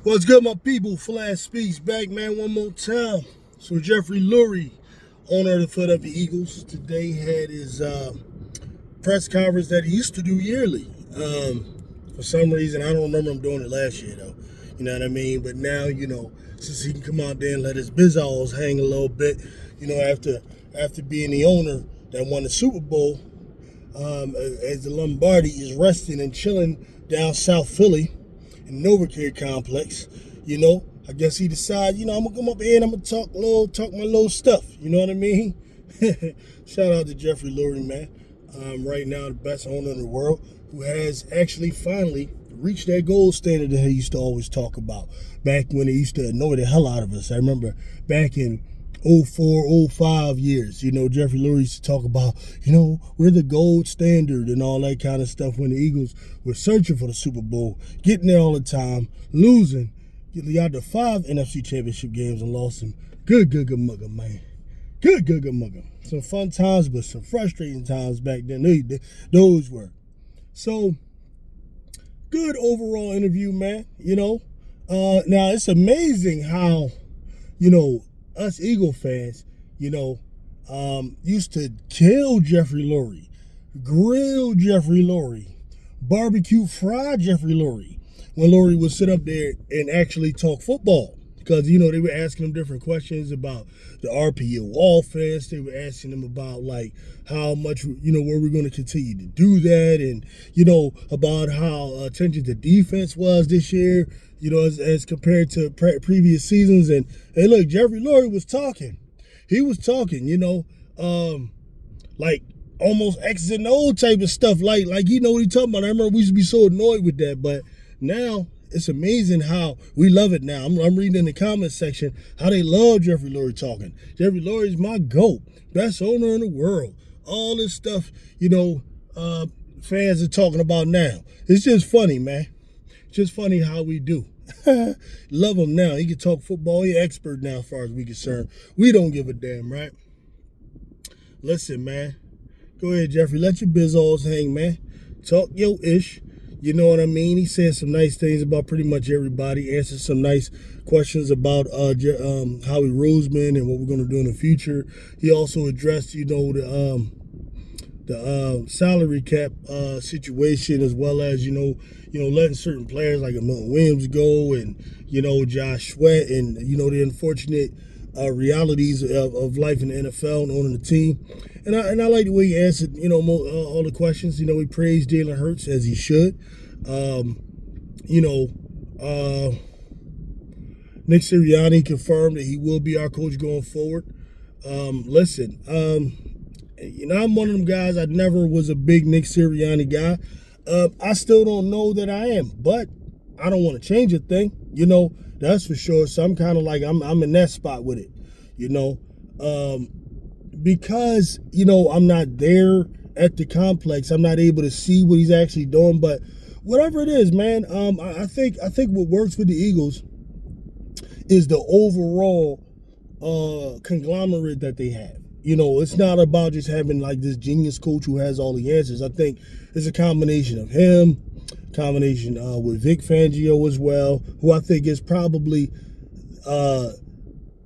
What's good, my people? Flash Speaks back, man, one more time. So Jeffrey Lurie, owner of the Philadelphia Eagles, today had his press conference that he used to do yearly. For some reason, I don't remember him doing it last year, though. You know what I mean? But now, since he can come out there and let his bizzalls hang a little bit, after being the owner that won the Super Bowl, as the Lombardi is resting and chilling down South Philly in the Novacare complex, I guess he decided, I'm gonna come up here and I'm gonna talk my little stuff. You know what I mean? Shout out to Jeffrey Lurie, man. Right now, the best owner in the world, who has actually finally reached that gold standard that he used to always talk about back when he used to annoy the hell out of us. I remember back in 04, 05 years, Jeffrey Lurie used to talk about, we're the gold standard and all that kind of stuff when the Eagles were searching for the Super Bowl, getting there all the time, losing. You got the 5 NFC Championship games and lost them. Good mugger, man. Good mugger. Some fun times, but some frustrating times back then. Those were. So, good overall interview, man. Now it's amazing how, us Eagle fans, used to kill Jeffrey Lurie, grill Jeffrey Lurie, barbecue fry Jeffrey Lurie when Lurie would sit up there and actually talk football. Because, they were asking him different questions about the RPO offense. They were asking him about, how much, were we going to continue to do that? And, about how attention to defense was this year, as compared to previous seasons. And, hey, look, Jeffrey Lurie was talking. He was talking, almost X's and O type of stuff. Like what he talking about. I remember we used to be so annoyed with that. But now it's amazing how we love it now. I'm reading in the comments section how they love Jeffrey Lurie talking. Jeffrey Lurie is my GOAT, best owner in the world. All this stuff, fans are talking about now. It's just funny, man. Just funny how we do. Love him now. He can talk football. He's an expert now as far as we're concerned. We don't give a damn, right? Listen, man. Go ahead, Jeffrey. Let your bizzalls hang, man. Talk your ish. You know what I mean? He said some nice things about pretty much everybody. Answered some nice questions about Howie Roseman and what we're going to do in the future. He also addressed, the salary cap situation, as well as letting certain players like Milton Williams go, and Josh Sweat, and the unfortunate realities of life in the NFL and owning the team. And I like the way he answered all the questions. He praised Jalen Hurts, as he should. Nick Sirianni confirmed that he will be our coach going forward. Listen, I'm one of them guys. I never was a big Nick Sirianni guy. I still don't know that I am, but I don't want to change a thing. That's for sure. So I'm kind of like I'm in that spot with it. Because I'm not there at the complex. I'm not able to see what he's actually doing. But whatever it is, man, I think what works with the Eagles is the overall conglomerate that they have. It's not about just having this genius coach who has all the answers. I think it's a combination of him, with Vic Fangio as well, who I think is probably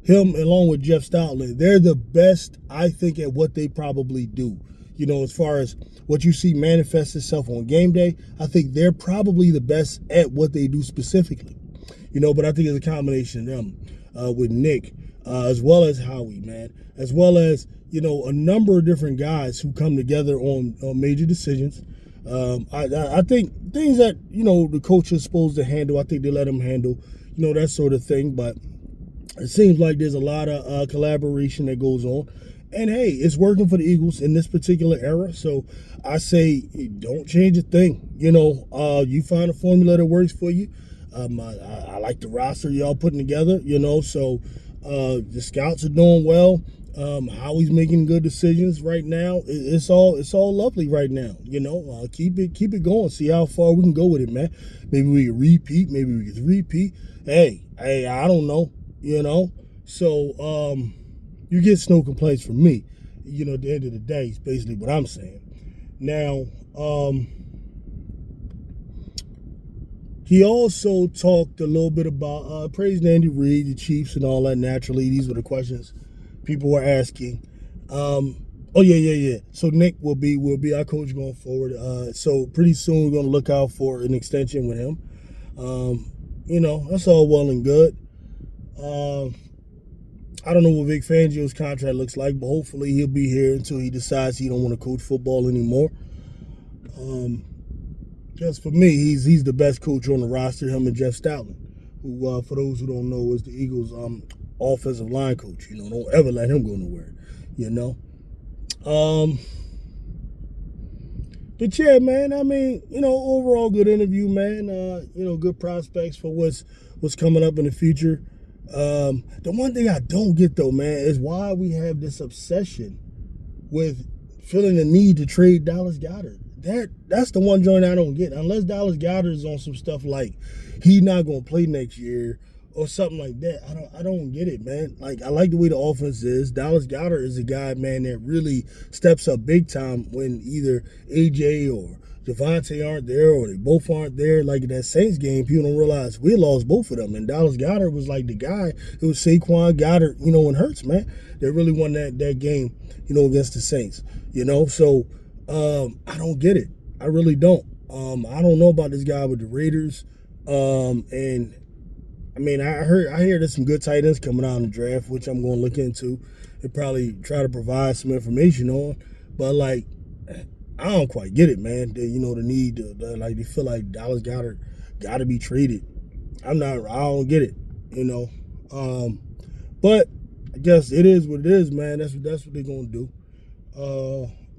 him along with Jeff Stoutland. They're the best, I think, at what they probably do. As far as what you see manifest itself on game day, I think they're probably the best at what they do specifically. But I think it's a combination of them with Nick, as well as Howie, man, as well as, a number of different guys who come together on major decisions. I think things that, the coach is supposed to handle, I think they let him handle, that sort of thing. But it seems like there's a lot of collaboration that goes on. And, hey, it's working for the Eagles in this particular era. So I say don't change a thing. You find a formula that works for you. I like the roster y'all putting together, So the scouts are doing well. Howie's making good decisions right now. It's all lovely right now. Keep it going. See how far we can go with it, man. Maybe we can repeat. Maybe we can repeat. Hey, I don't know. So you get no complaints from me. At the end of the day, is basically what I'm saying. Now, He also talked a little bit about praised Andy Reid, the Chiefs, and all that. Naturally, these were the questions people were asking. Oh yeah. So Nick will be our coach going forward. So pretty soon we're gonna look out for an extension with him. That's all well and good. I don't know what Vic Fangio's contract looks like, but hopefully he'll be here until he decides he don't want to coach football anymore. Because for me, he's the best coach on the roster, him and Jeff Stoutland, who, for those who don't know, is the Eagles' offensive line coach. Don't ever let him go nowhere, But yeah, man, overall good interview, man. Good prospects for what's coming up in the future. The one thing I don't get though, man, is why we have this obsession with feeling the need to trade Dallas Goedert. That's the one joint I don't get. Unless Dallas Goedert is on some stuff like he's not gonna play next year or something like that. I don't get it, man. Like, I like the way the offense is. Dallas Goedert is a guy, man, that really steps up big time when either AJ or Devontae aren't there or they both aren't there. Like in that Saints game, people don't realize we lost both of them. And Dallas Goedert was like the guy. It was Saquon Goddard, and Hurts, man. They really won that game, against the Saints. So I don't get it. I really don't. I don't know about this guy with the Raiders. And I hear there's some good tight ends coming out in the draft, which I'm going to look into and probably try to provide some information on. But like, I don't quite get it, man. The need to they feel like Dallas Goedert got to be traded. I don't get it, But I guess it is what it is, man. That's what they're gonna do.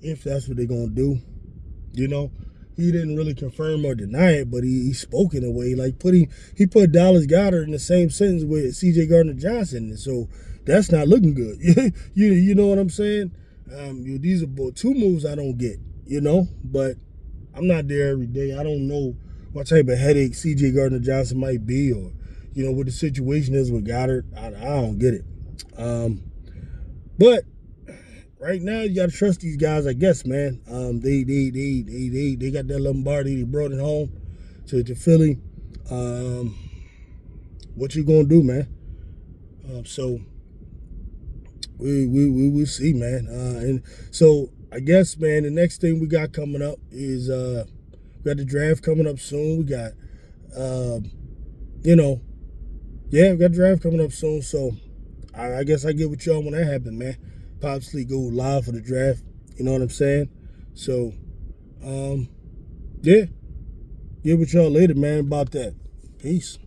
If that's what they're gonna do, He didn't really confirm or deny it, but he spoke in a way like he put Dallas Goedert in the same sentence with C.J. Gardner-Johnson, so that's not looking good. You know what I'm saying? These are both two moves I don't get, but I'm not there every day. I don't know what type of headache C.J. Gardner-Johnson might be, or what the situation is with Goddard. I don't get it. But right now, you gotta trust these guys, I guess, man. They got that Lombardi. They brought it home to Philly. What you gonna do, man? So we will see, man. And so I guess, man, the next thing we got coming up is we got the draft coming up soon. We got we got the draft coming up soon. So I guess I get with y'all when that happens, man. Possibly go live for the draft. You know what I'm saying? So, get with y'all later, man, about that. Peace.